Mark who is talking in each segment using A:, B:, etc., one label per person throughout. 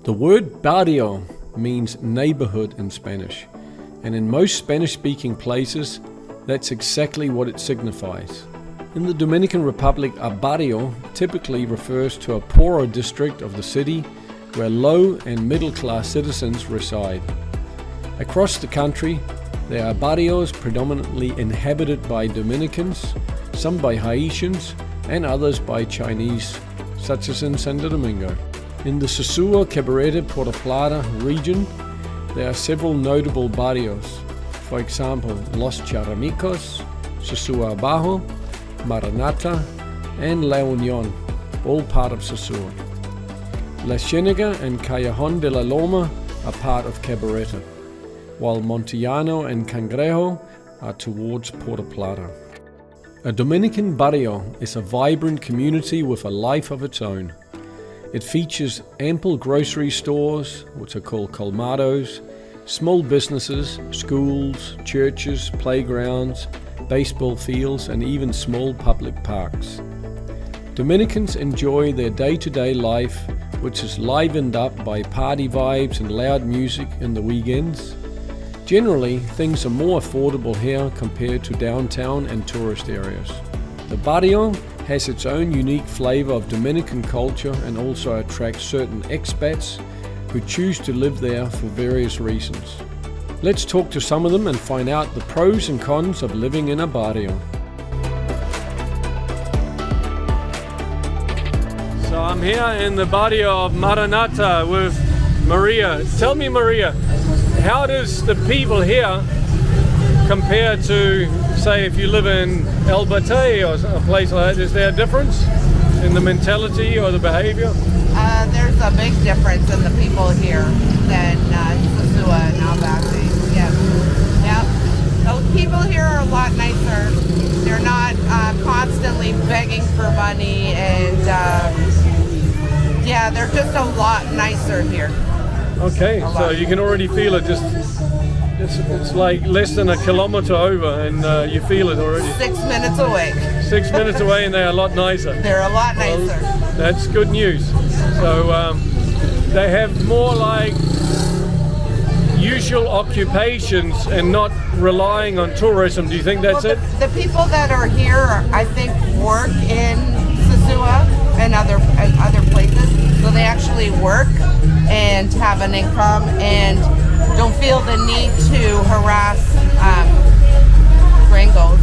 A: The word barrio means neighborhood in Spanish, and in most Spanish-speaking places, that's exactly what it signifies. In the Dominican Republic, a barrio typically refers to a poorer district of the city where low and middle-class citizens reside. Across the country, there are barrios predominantly inhabited by Dominicans, some by Haitians, and others by Chinese, such as in Santo Domingo. In the Sosua, Cabarete, Puerto Plata region, there are several notable barrios. For example, Los Charamicos, Sosua Abajo, Maranata, and La Unión, all part of Sosua. La Ciénaga and Callejón de la Loma are part of Cabarete, while Montellano and Cangrejo are towards Puerto Plata. A Dominican barrio is a vibrant community with a life of its own. It features ample grocery stores, which are called colmados, small businesses, schools, churches, playgrounds, baseball fields, and even small public parks. Dominicans enjoy their day-to-day life, which is livened up by party vibes and loud music in the weekends. Generally, things are more affordable here compared to downtown and tourist areas. The barrio has its own unique flavor of Dominican culture and also attracts certain expats who choose to live there for various reasons. Let's talk to some of them and find out the pros and cons of living in a barrio. So I'm here in the barrio of Maranata with Maria. Tell me, Maria, how does the people here compare to, say, if you live in El Batey or a place like that? Is there a difference in the mentality or the behavior?
B: There's a big difference in the people here than Sosua and El Batey. Yes. Yep. Those people here are a lot nicer. They're not constantly begging for money, and yeah, they're just a lot nicer here.
A: Okay, so you can already feel it. It's like less than a kilometer over, and you feel it already.
B: 6 minutes away.
A: 6 minutes away, and they're a lot nicer.
B: They're a lot nicer.
A: Well, that's good news. So they have more like usual occupations and not relying on tourism. Do you think that's it?
B: The people that are here, I think, work in Sosua and other places, so they actually work and have an income and don't feel the need to harass gringos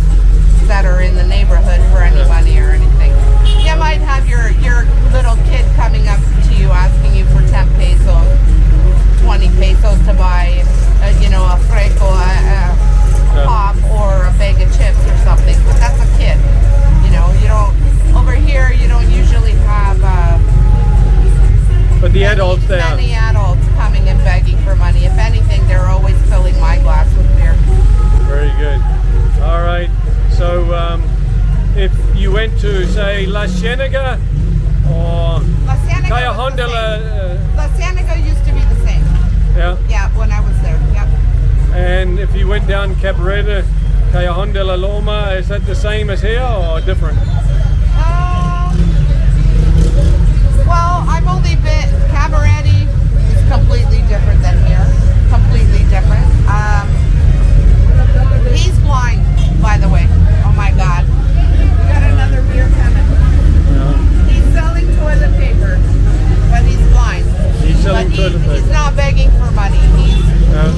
B: that are in the neighborhood for any money or anything. You might have your little kid coming up to you asking you for 10 pesos, 20 pesos to buy a fresco, a pop, or a bag of chips or something, but that's a kid. You don't, over here you don't usually have
A: but the adults there.
B: Many adults coming and begging for money. If anything, they're always filling my glass with beer.
A: Very good. All right. So if you went to, say, La Ciénaga or Callejón de
B: La Ciénaga used to be the same.
A: Yeah.
B: Yeah, when I was there. Yep.
A: And if you went down Cabarete, Callejón de la Loma, is that the same as here or different?
B: Well, I've only been, Cabarete is completely different than here. Completely different. He's blind, by the way. Oh my God. We got another beer coming. Yeah. He's selling toilet paper, but he's blind.
A: He's selling toilet paper.
B: He's not begging for money.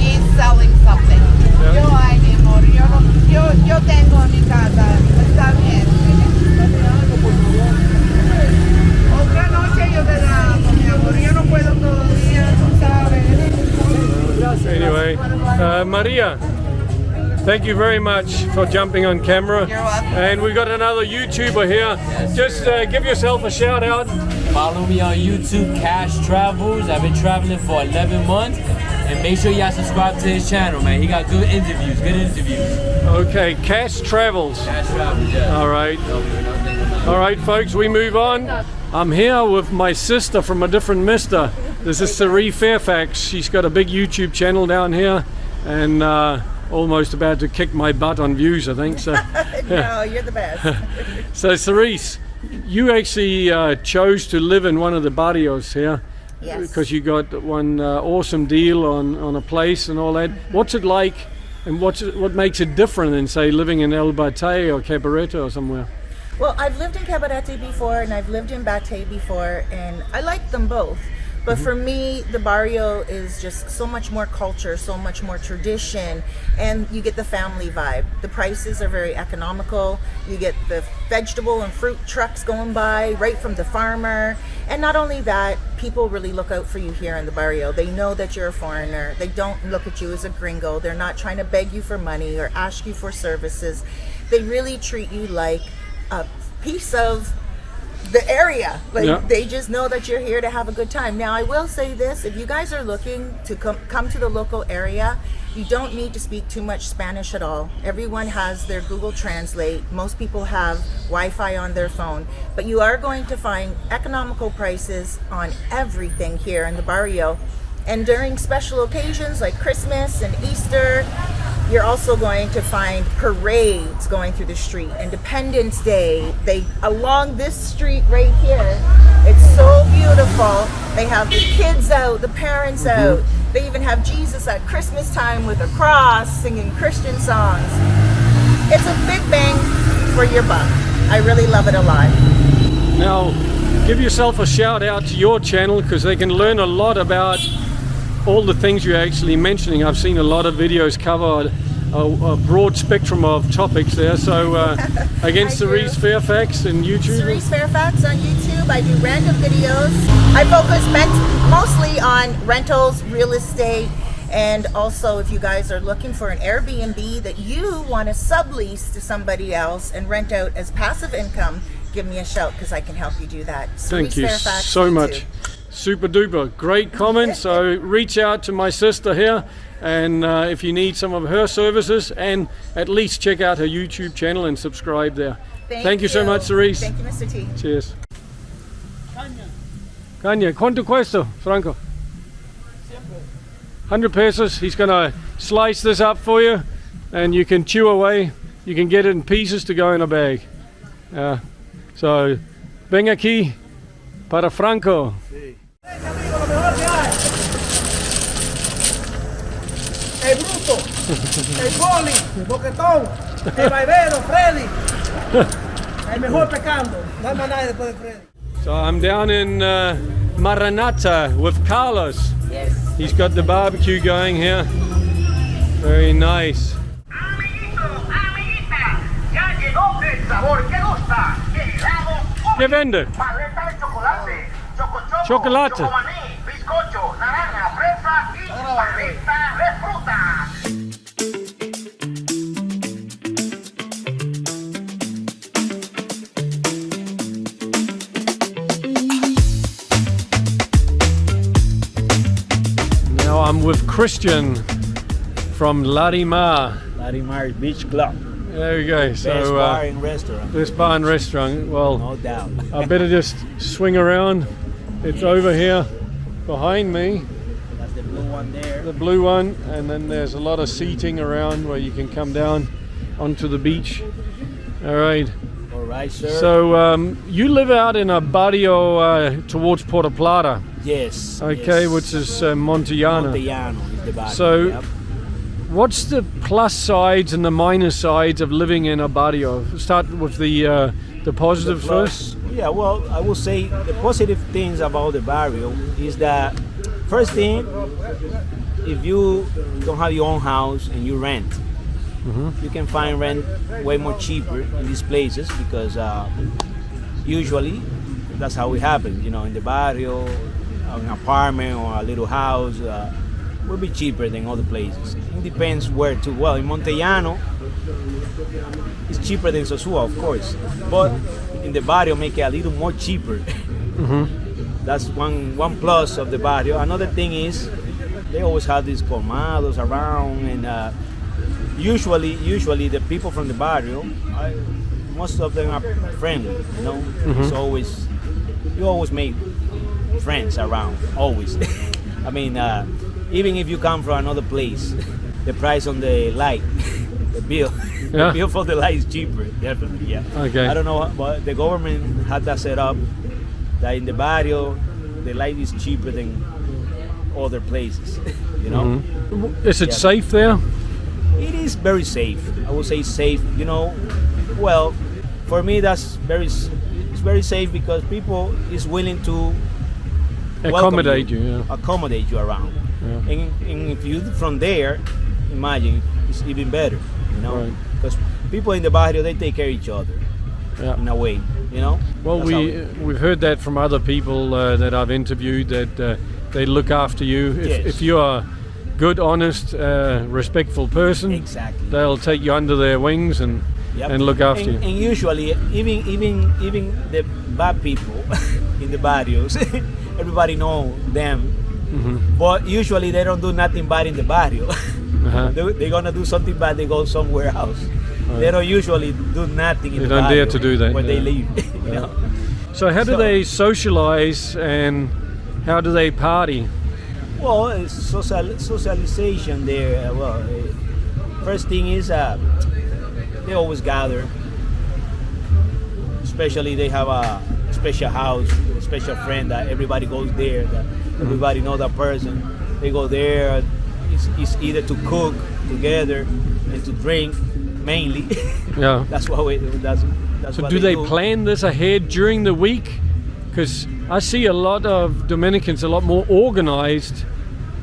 B: He's selling something.
A: Yeah.
B: Yo, ay, mi amor, yo tengo en mi casa. Está bien. Otra noche yo te damos, mi amor. Yo no puedo todo el día, tú sabes.
A: Anyway, Maria, thank you very much for jumping on camera.
B: You're welcome.
A: And we've got another YouTuber here.
C: Yes,
A: just give yourself a shout out.
C: Follow me on YouTube, Cash Travels. I've been traveling for 11 months. And make sure y'all subscribe to his channel, man. He got good interviews.
A: Okay, Cash Travels.
C: Cash Travels, yeah.
A: All right. All right, folks, we move on. I'm here with my sister from a different mister. This is Fairfax. She's got a big YouTube channel down here, and almost about to kick my butt on views, I think. So.
D: No, you're the best.
A: So, Cerise, you actually chose to live in one of the barrios here.
D: Yes.
A: Because you got one awesome deal on a place and all that. What's it like, and what makes it different than, say, living in El Batey or Cabarete or somewhere?
D: Well, I've lived in Cabarete before and I've lived in Batey before, and I like them both. But for me, the barrio is just so much more culture, so much more tradition, and you get the family vibe. The prices are very economical. You get the vegetable and fruit trucks going by right from the farmer. And not only that, people really look out for you here in the barrio. They know that you're a foreigner. They don't look at you as a gringo. They're not trying to beg you for money or ask you for services. They really treat you like a piece of the area. Like, they just know that you're here to have a good time. Now, I will say this: if you guys are looking to come to the local area, you don't need to speak too much Spanish at all. Everyone has their Google Translate. Most people have Wi-Fi on their phone, but you are going to find economical prices on everything here in the barrio. And during special occasions like Christmas and Easter, you're also going to find parades going through the street. Independence Day, along this street right here, it's so beautiful. They have the kids out, the parents out. They even have Jesus at Christmas time with a cross, singing Christian songs. It's a big bang for your buck. I really love it a lot.
A: Now, give yourself a shout out to your channel, because they can learn a lot about all the things you're actually mentioning. I've seen a lot of videos cover a broad spectrum of topics there. So against Cerise Fairfax and YouTube.
D: Cerise Fairfax on YouTube. I do random videos. I focus mostly on rentals, real estate, and also if you guys are looking for an Airbnb that you want to sublease to somebody else and rent out as passive income, give me a shout, because I can help you do that.
A: Thank you so much. Super duper, great comment. So reach out to my sister here, and if you need some of her services, and at least check out her YouTube channel and subscribe there. Thank you so much, Cerise.
D: Thank you, Mr. T.
A: Cheers. Caña, ¿cuánto cuesta, Franco? 100 pesos. He's gonna slice this up for you, and you can chew away. You can get it in pieces to go in a bag. So, ven aquí para Franco.
E: El Bruto, el Poli, el Boquetón, el Barbero, Freddy. El mejor pecando. No hay más nadie después de Freddy.
A: So I'm down in Maranata with Carlos.
D: Yes.
A: He's got the barbecue going here. Very nice.
F: Amiguito, amiguita, ya llegó el sabor que gusta. Helado,
A: ¿Qué vende?
F: paleta de chocolate, chocochoco,
A: Chocolate.
F: chocomaní, bizcocho, naranja, fresa y paleta de fruta.
A: Now I'm with Christian from Larimar.
G: Larimar Beach Club.
A: There we go.
G: Best
A: So
G: bar and restaurant.
A: this bar and restaurant. Well,
G: No doubt.
A: I better just swing around. It's over here behind me,
G: That's the blue one there.
A: the blue one, and then there's a lot of seating around where you can come down onto the beach. All right.
G: All right, sir.
A: So you live out in a barrio towards Puerto Plata,
G: yes.
A: okay,
G: yes.
A: which is Montellana.
G: Montellano is the barrio.
A: So-
G: Yep.
A: What's the plus sides and the minus sides of living in a barrio? Start with the positive
G: The
A: first.
G: plus- Yeah, well, I will say the positive things about the barrio is that, first thing, if you don't have your own house and you rent, you can find rent way more cheaper in these places, because usually that's how it happens. You know, in the barrio, an apartment or a little house will be cheaper than other places. It depends where to. Well, in Montellano, it's cheaper than Sosua, of course, but in the barrio make it a little more cheaper. That's one plus of the barrio. Another thing is they always have these colmados around, and usually the people from the barrio, most of them are friendly. You know, it's always, you always make friends around, always. I mean, even if you come from another place, the price on the light, the bill,
A: Yeah.
G: the bill for the light is cheaper, definitely. Yeah.
A: Okay.
G: I don't know, but the government had that set up that in the barrio, the life is cheaper than other places. You know,
A: Is it safe there?
G: it is very safe. I would say safe. You know, well, for me it's very safe because people is willing to welcome
A: Accommodate you, yeah.
G: accommodate you around.
A: Yeah.
G: And if you from there, imagine it's even better. You know,
A: Right.
G: because people in the barrio they take care of each other
A: Yeah.
G: in a way. You know.
A: Well,
G: That's how it-
A: we've heard that from other people that I've interviewed, that they look after you.
G: Yes.
A: If you are good, honest, respectful person,
G: Exactly.
A: they'll take you under their wings and
G: Yep.
A: and look after you.
G: And usually, even the bad people in the barrios, everybody know them. But usually they don't do nothing bad in the barrio.
A: Uh-huh.
G: They're gonna do something bad. They go somewhere else. They don't usually do nothing in
A: They
G: the
A: don't
G: barrio
A: dare to do that,
G: when they
A: yeah.
G: leave. You know?
A: So how do
G: So-
A: they socialize and how do they party?
G: Well, it's socialization there. First thing is they always gather. Especially they have a special house, a special friend that everybody goes there. That everybody know that person. They go there. It's either to cook together and to drink mainly.
A: Yeah.
G: That's what we. That's
A: So
G: what
A: do they plan this ahead during the week? Because I see a lot of Dominicans a lot more organized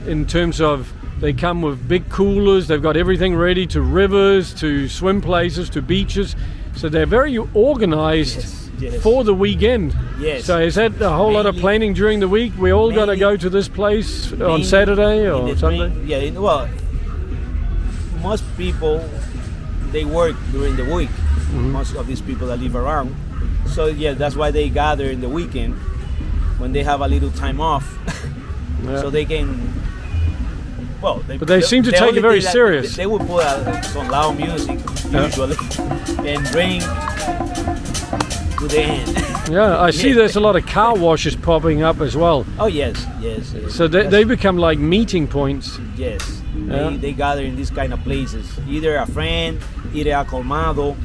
A: in terms of they come with big coolers, they've got everything ready to rivers, to swim places, to beaches. So they're very organized
G: Yes.
A: for the weekend.
G: Yes.
A: So is that a whole lot of
G: Mainly-
A: planning during the week? We all got to
G: mainly-
A: go to this place on
G: Mainly
A: Saturday
G: in
A: or
G: the
A: Sunday?
G: well, most people they work during the week. Most of these people that live around, so yeah, that's why they gather in the weekend when they have a little time off,
A: Yeah.
G: so they can. Well,
A: But they seem to
G: the
A: take
G: only
A: it very
G: thing that
A: serious.
G: They would put some loud music usually and drink to the end.
A: Yeah, I see there's a lot of car washes popping up as well.
G: Oh yes.
A: So they
G: That's-
A: become like meeting points.
G: Yes,
A: Yeah.
G: they gather in these kind of places. Either a friend, either a colmado,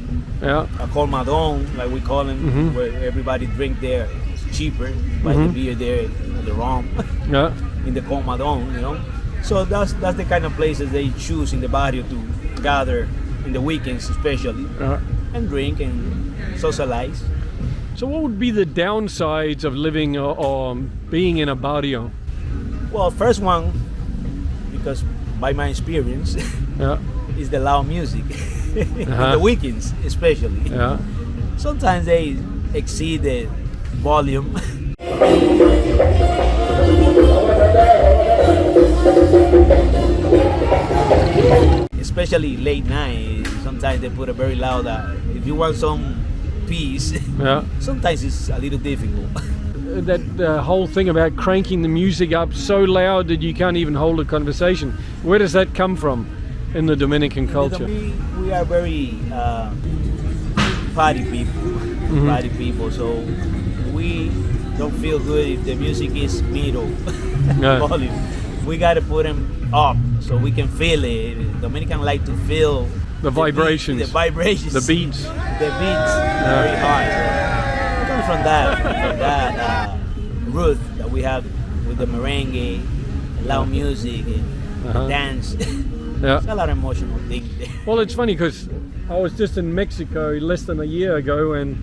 A: Yeah.
G: a colmadon, like we call them, where everybody drink there. It's cheaper, buy the beer there, the rum
A: Yeah.
G: in the colmadon, you know. So that's the kind of places they choose in the barrio to gather in the weekends, especially,
A: Yeah.
G: and drink and socialize.
A: So what would be the downsides of living or being in a barrio?
G: Well, first one, because by my experience,
A: Yeah.
G: is the loud music. In the weekends, especially.
A: Yeah.
G: Sometimes they exceed the volume. Especially late night, sometimes they put a very loud. If you want some peace,
A: Yeah.
G: sometimes it's a little difficult.
A: That whole thing about cranking the music up so loud that you can't even hold a conversation. Where does that come from in the Dominican culture?
G: We are very party people, party people. So we don't feel good if the music is middle
A: Yeah.
G: volume. We got to put them up so we can feel it. Dominican like to feel
A: The vibrations.
G: the vibrations,
A: The beats.
G: the beats very hard. So it comes from that root that we have with the merengue, loud music, and dance.
A: Yeah.
G: It's a lot of emotional things there.
A: Well, it's funny because I was just in Mexico less than a year ago, and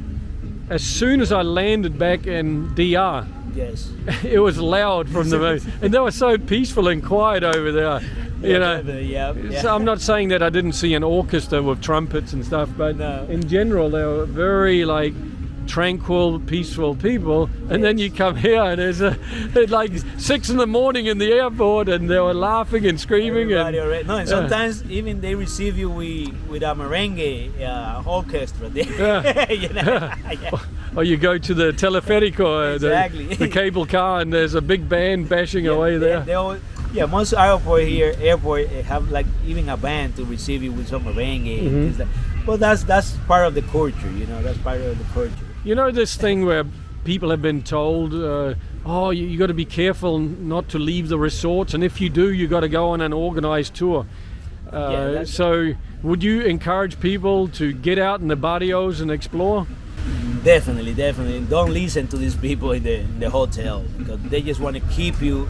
A: as soon as I landed back in DR,
G: Yes.
A: it was loud from the moon, and they were so peaceful and quiet over there. You know,
G: Yeah.
A: so I'm not saying that I didn't see an orchestra with trumpets and stuff, but
G: No.
A: in general, they were very like tranquil, peaceful people. And then you come here and there's it's like 6 a.m. in the airport, and they were laughing and screaming.
G: Everybody
A: And
G: already, no, and sometimes even they receive you with a merengue orchestra there.
A: Yeah.
G: You know? Yeah.
A: or you go to the teleférico,
G: Exactly.
A: the cable car, and there's a big band bashing away there.
G: They always, most airport have like even a band to receive you with some merengue. Things like- But that's part of the culture, you know. That's part of the culture.
A: You know this thing where people have been told, you got to be careful not to leave the resorts, and if you do, you got to go on an organized tour.
G: That's-
A: So would you encourage people to get out in the barrios and explore?
G: Definitely. Don't listen to these people in the hotel, because they just want to keep you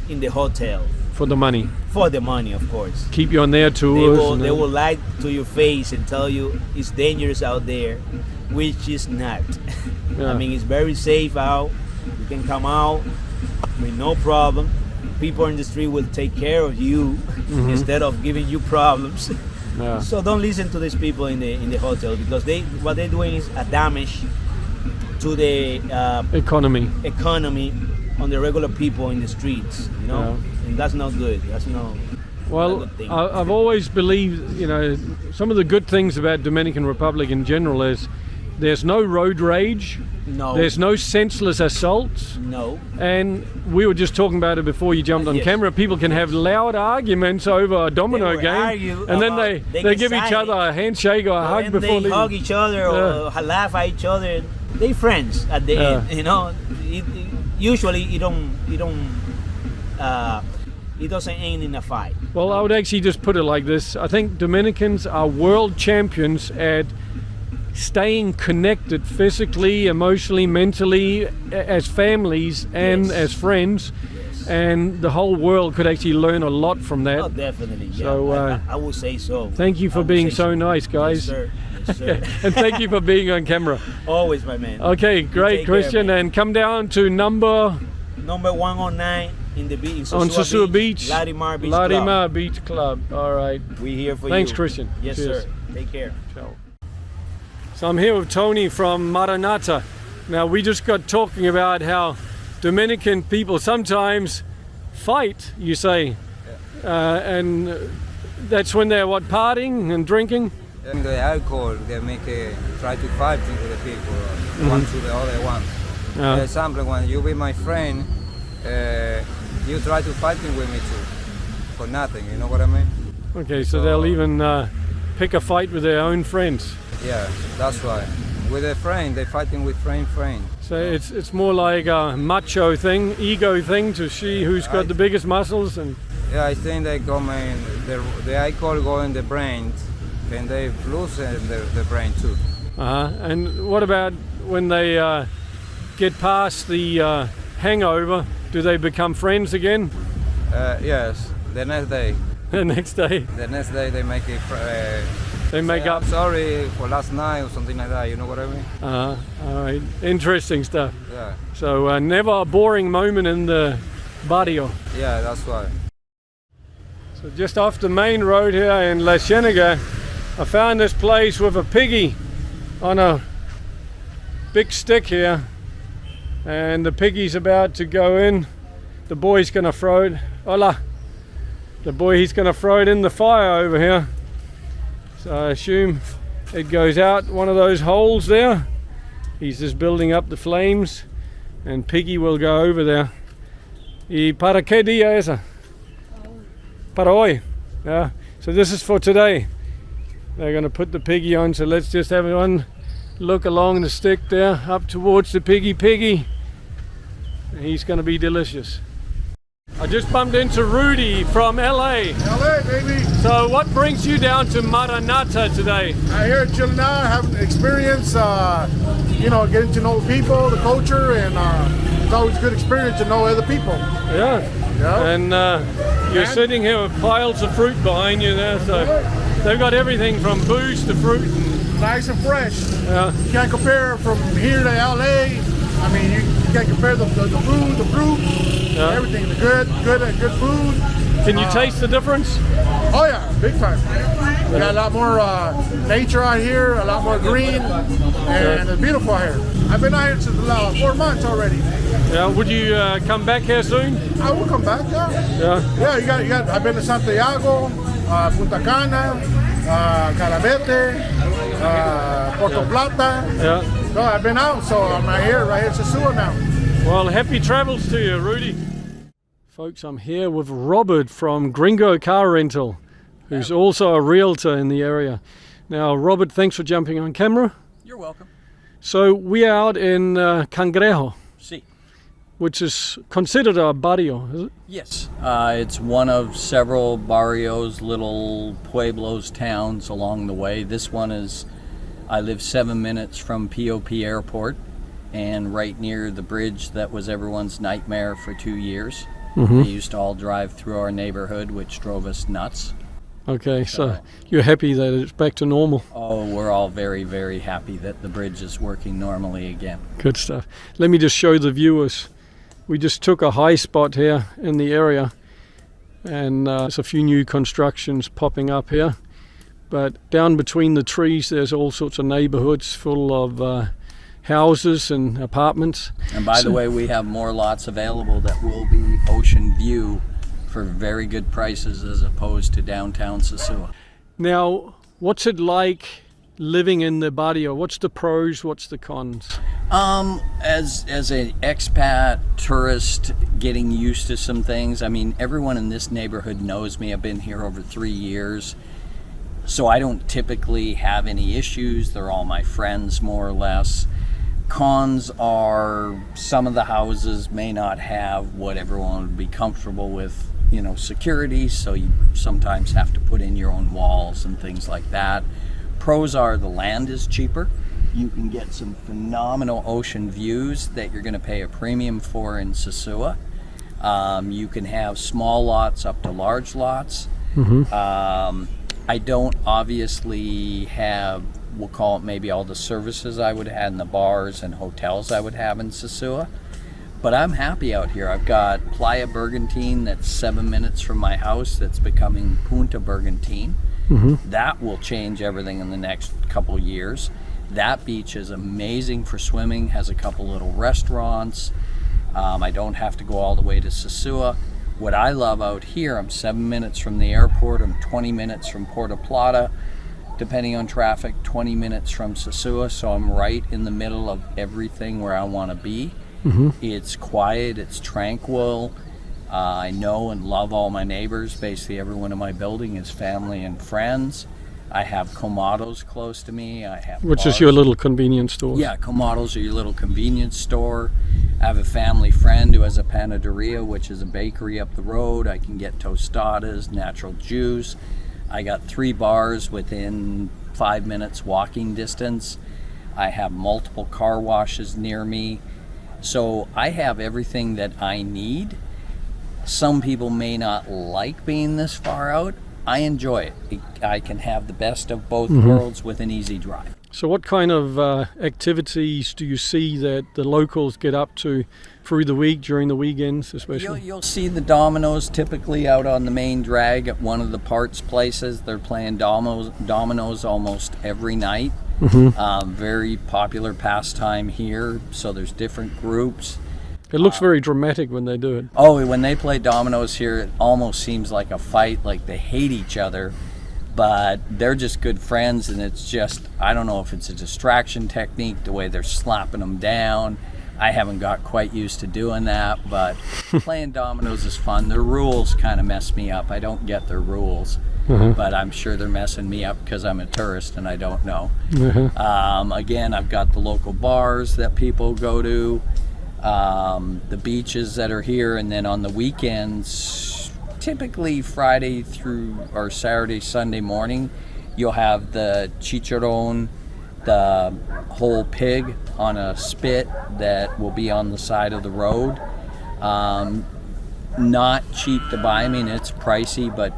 G: in the hotel.
A: For the money.
G: For the money, of course.
A: Keep you on their tours.
G: They will lie to your face and tell you it's dangerous out there, which is not.
A: Yeah.
G: I mean, it's very safe out. You can come out with no problem. People in the street will take care of you instead of giving you problems.
A: Yeah.
G: So don't listen to these people in the hotel, because what they're doing is a damage to the
A: Economy.
G: on the regular people in the streets, you know, and that's not good. That's not.
A: Well,
G: not a good thing.
A: I've always believed, you know, some of the good things about Dominican Republic in general is there's no road rage.
G: No.
A: There's no senseless assaults.
G: No.
A: And we were just talking about it before you jumped on
G: Yes.
A: camera. People can have loud arguments over a domino
G: They will
A: game,
G: argue
A: and then
G: about-
A: they
G: get
A: give each
G: silent.
A: other a handshake or a hug
G: And
A: before
G: they
A: leaving.
G: hug each other or laugh at each other. They friends at the end, you know. Usually, it doesn't end in a fight.
A: Well, I would actually just put it like this. I think Dominicans are world champions at staying connected physically, emotionally, mentally, as families and
G: Yes.
A: as friends. And the whole world could actually learn a lot from that.
G: Oh, definitely. Yeah.
A: So,
G: I would say so.
A: Thank you
G: I
A: for
G: would
A: being
G: say
A: so nice, guys.
G: Yes, sir. Yes, sir.
A: And thank you for being on camera.
G: Always, my man.
A: Okay, great,
G: take care,
A: Christian.
G: man.
A: And come down to number
G: Number 109 in the beach.
A: on Sosua Beach,
G: Larimar Beach
A: Larimar
G: Club.
A: Beach Club. All right.
G: We here for
A: Thanks,
G: you.
A: Christian.
G: Yes,
A: Cheers.
G: sir. Take care.
A: Ciao. So I'm here with Tony from Maranata. Now we just got talking about how Dominican people sometimes fight, you say, and that's when they're what, partying and drinking?
H: And the alcohol, they make try to fight with the people, one to the other one. For example, when you be my friend, you try to fighting with me too, for nothing. You know what I mean?
A: Okay, so they'll even pick a fight with their own friends.
H: Yeah, that's right. With a friend, they fighting with friend.
A: So it's more like a macho thing, ego thing to see who's got the biggest muscles. And
H: Yeah, I think they go in the alcohol go in the brain, and they lose the brain too.
A: and what about when they get past the hangover? Do they become friends again?
H: Yes, the next day.
A: The next day
H: The next day they make it.
A: they make
H: say,
A: up.
H: I'm sorry for last night or something like that. You know what I mean?
A: All right, interesting stuff.
H: Yeah.
A: So never a boring moment in the barrio.
H: Yeah, that's right.
A: So just off the main road here in La Cienega, I found this place with a piggy on a big stick here, and the piggy's about to go in. The boy's gonna throw it. Hola. The boy, he's gonna throw it in the fire over here. So I assume it goes out one of those holes there. He's just building up the flames, and Piggy will go over there. ¿Y para qué día esa? Para hoy. Yeah. So this is for today. They're going to put the piggy on. So let's just have one look along the stick there, up towards the piggy. He's going to be delicious. I just bumped into Rudy from LA.
I: LA, baby.
A: So what brings you down to Maranata today?
I: I'm here chilling out, having experience, getting to know people, the culture, and it's always a good experience to know other people.
A: Yeah.
I: Yeah.
A: And you're sitting here with piles of fruit behind you there. So they've got everything from booze to fruit.
I: Nice and fresh.
A: Yeah.
I: You can't compare from here to LA. I mean, you can't compare the food, the fruit, everything. The good food.
A: Can you taste the difference?
I: Oh yeah, big time. We got a lot more nature out here, a lot more green, and it's beautiful out here. I've been out here since 4 months already.
A: Yeah. Would you come back here soon?
I: I will come back. Yeah.
A: Yeah.
I: Yeah. You got. I've been to Santiago, Punta Cana, Cabarete, Puerto Plata.
A: Yeah.
I: So I've been out. So I'm right here in Sosua now.
A: Well, happy travels to you, Rudy. Folks, I'm here with Robert from Gringo Car Rental, who's also a realtor in the area. Now, Robert, thanks for jumping on camera.
J: You're welcome.
A: So we are out in Cangrejo,
J: See.
A: which is considered a barrio, is it?
J: Yes. It's one of several barrios, little pueblos, towns along the way. This one is I live 7 minutes from POP Airport and right near the bridge that was everyone's nightmare for 2 years. They used to all drive through our neighborhood, which drove us nuts.
A: Okay, so you're happy that it's back to normal?
J: Oh, we're all very, very happy that the bridge is working normally again.
A: Good stuff. Let me just show the viewers. We just took a high spot here in the area, and there's a few new constructions popping up here. But down between the trees, there's all sorts of neighborhoods full of houses and apartments.
J: And by the way, we have more lots available that will be ocean view for very good prices as opposed to downtown Sosua.
A: Now, what's it like living in the barrio? What's the pros, what's the cons?
J: As an expat tourist, getting used to some things. I mean, everyone in this neighborhood knows me. I've been here over 3 years, so I don't typically have any issues. They're all my friends, more or less. Cons are some of the houses may not have what everyone would be comfortable with, you know, security, so you sometimes have to put in your own walls and things like that. Pros are the land is cheaper. You can get some phenomenal ocean views that you're going to pay a premium for in Sosua. You can have small lots up to large lots. I don't obviously have, we'll call it maybe all the services I would have in the bars and hotels I would have in Sosua, but I'm happy out here. I've got Playa Bergantine that's 7 minutes from my house that's becoming Punta Bergantine. That will change everything in the next couple years. That beach is amazing for swimming, has a couple little restaurants. I don't have to go all the way to Sosua. What I love out here, I'm 7 minutes from the airport, I'm 20 minutes from Puerto Plata, depending on traffic, 20 minutes from Sosua, so I'm right in the middle of everything where I want to be. It's quiet, it's tranquil. I know and love all my neighbors. Basically everyone in my building is family and friends. I have colmados close to me. I have
A: Which
J: bars.
A: is your little convenience store?
J: Yeah, colmados are your little convenience store. I have a family friend who has a panaderia, which is a bakery up the road. I can get tostadas, natural juice. I got 3 bars within 5 minutes walking distance. I have multiple car washes near me. So I have everything that I need. Some people may not like being this far out. I enjoy it. I can have the best of both worlds with an easy drive.
A: So what kind of activities do you see that the locals get up to through the week, during the weekends especially?
J: You'll see the dominoes typically out on the main drag at one of the parts places. They're playing dominoes almost every night. Very popular pastime here, so there's different groups.
A: It looks very dramatic when they do it.
J: Oh, when they play dominoes here, it almost seems like a fight, like they hate each other, but they're just good friends, and it's just, I don't know if it's a distraction technique, the way they're slapping them down. I haven't got quite used to doing that, but playing dominoes is fun. Their rules kind of mess me up. I don't get their rules, but I'm sure they're messing me up because I'm a tourist and I don't know. Again, I've got the local bars that people go to. The beaches that are here, and then on the weekends, typically Friday through or Saturday, Sunday morning, you'll have the chicharron, the whole pig on a spit that will be on the side of the road. Not cheap to buy. I mean, it's pricey, but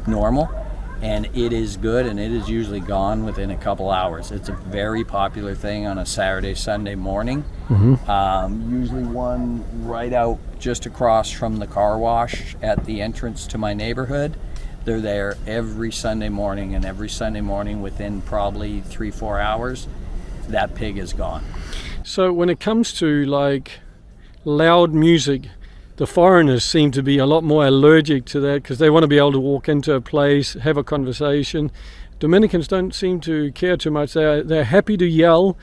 J: normal. And it is good, and it is usually gone within a couple hours. It's a very popular thing on a Saturday, Sunday morning. Usually one right out just across from the car wash at the entrance to my neighborhood. They're there every Sunday morning, and every Sunday morning within probably 3-4 hours, that pig is gone.
A: So when it comes to like loud music, the foreigners seem to be a lot more allergic to that because they want to be able to walk into a place, have a conversation. Dominicans don't seem to care too much. They're happy to yell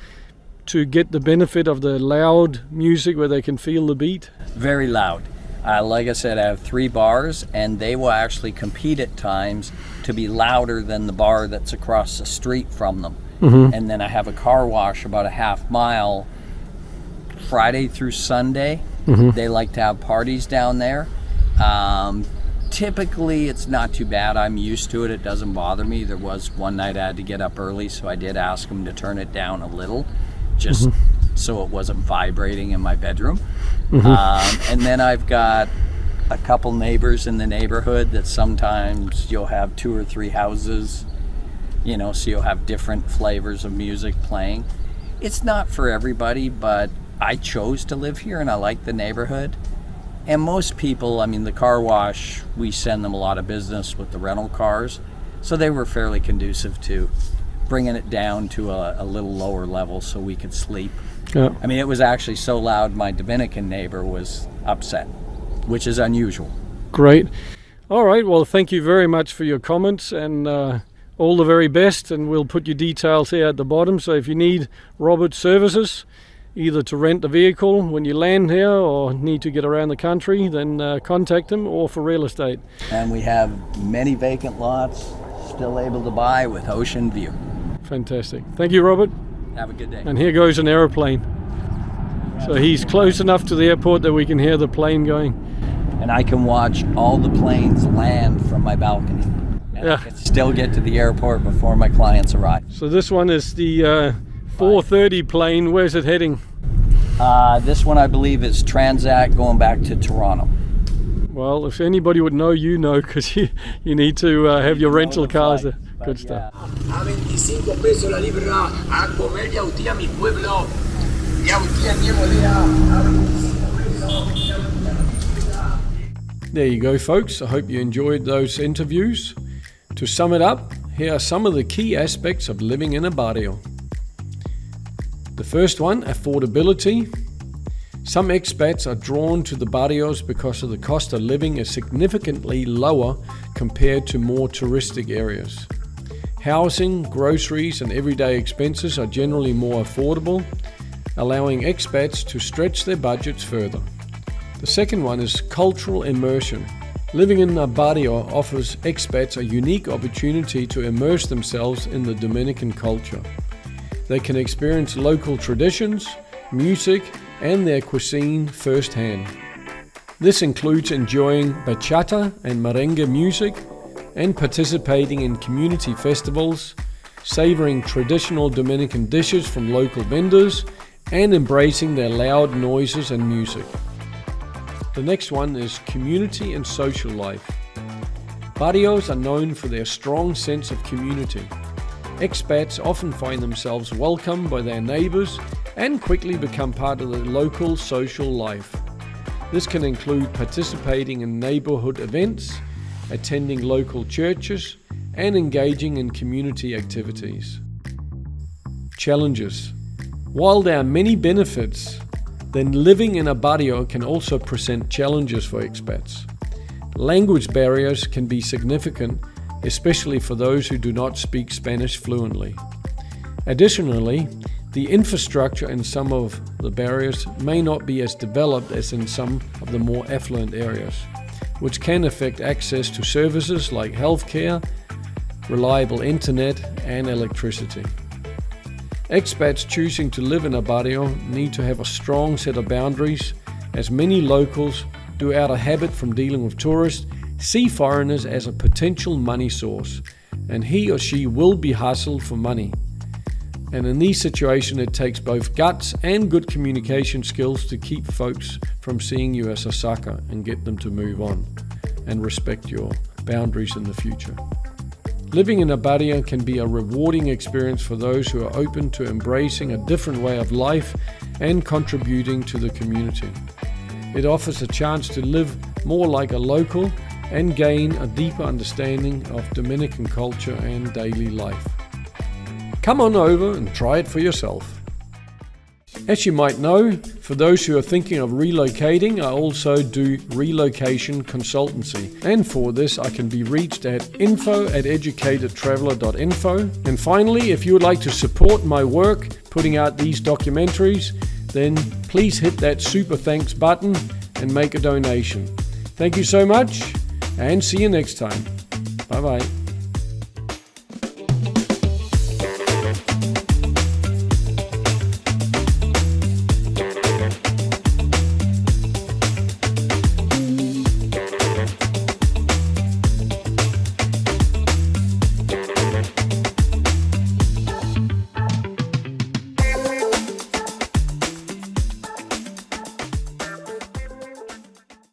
A: to get the benefit of the loud music where they can feel the beat.
J: Very loud. Like I said, I have 3 bars, and they will actually compete at times to be louder than the bar that's across the street from them. And then I have a car wash about a half mile Friday through Sunday. They like to have parties down there. typically it's not too bad. I'm used to it. It doesn't bother me. There was one night I had to get up early, so I did ask him to turn it down a little, just so it wasn't vibrating in my bedroom. And then I've got a couple neighbors in the neighborhood that sometimes you'll have 2 or 3 houses, you know, so you'll have different flavors of music playing. It's not for everybody, but I chose to live here and I like the neighborhood. And most people, I mean, the car wash, we send them a lot of business with the rental cars, so they were fairly conducive to bringing it down to a little lower level so we could sleep.
A: Yeah.
J: I mean, it was actually so loud my Dominican neighbor was upset, which is unusual.
A: Great. All right, well, thank you very much for your comments, and all the very best, and we'll put your details here at the bottom, so if you need Robert's services, either to rent the vehicle when you land here or need to get around the country, then contact him, or for real estate.
J: And we have many vacant lots still able to buy with ocean view.
A: Fantastic. Thank you, Robert.
J: Have a good day.
A: And here goes an aeroplane. So he's close enough to the airport that we can hear the plane going.
J: And I can watch all the planes land from my balcony. And I can still get to the airport before my clients arrive.
A: So this one is the 4:30 plane. Where's it heading?
J: This one I believe is Transat going back to Toronto.
A: Well, if anybody would know, you know, because you need to have your rental cars there. Good stuff.
F: A 25 pesos la libra, a comer yautía mi pueblo. Yautía mi
A: There you go, folks. I hope you enjoyed those interviews. To sum it up, here are some of the key aspects of living in a barrio. The first one, affordability. Some expats are drawn to the barrios because of the cost of living is significantly lower compared to more touristic areas. Housing, groceries, and everyday expenses are generally more affordable, allowing expats to stretch their budgets further. The second one is cultural immersion. Living in a barrio offers expats a unique opportunity to immerse themselves in the Dominican culture. They can experience local traditions, music, and their cuisine firsthand. This includes enjoying bachata and merengue music and participating in community festivals, savoring traditional Dominican dishes from local vendors, and embracing their loud noises and music. The next one is community and social life. Barrios are known for their strong sense of community. Expats often find themselves welcomed by their neighbors and quickly become part of the local social life. This can include participating in neighborhood events, attending local churches, and engaging in community activities. Challenges. While there are many benefits, then living in a barrio can also present challenges for expats. Language barriers can be significant, especially for those who do not speak Spanish fluently. Additionally, the infrastructure in some of the barrios may not be as developed as in some of the more affluent areas, which can affect access to services like healthcare, reliable internet, and electricity. Expats choosing to live in a barrio need to have a strong set of boundaries, as many locals do out of habit from dealing with tourists, see foreigners as a potential money source, and he or she will be hustled for money. And in these situations, it takes both guts and good communication skills to keep folks from seeing you as a sucker and get them to move on and respect your boundaries in the future. Living in a barrio can be a rewarding experience for those who are open to embracing a different way of life and contributing to the community. It offers a chance to live more like a local and gain a deeper understanding of Dominican culture and daily life. Come on over and try it for yourself. As you might know, for those who are thinking of relocating, I also do relocation consultancy. And for this, I can be reached at info@educatedtraveler.info. And finally, if you would like to support my work putting out these documentaries, then please hit that super thanks button and make a donation. Thank you so much, and see you next time. Bye-bye.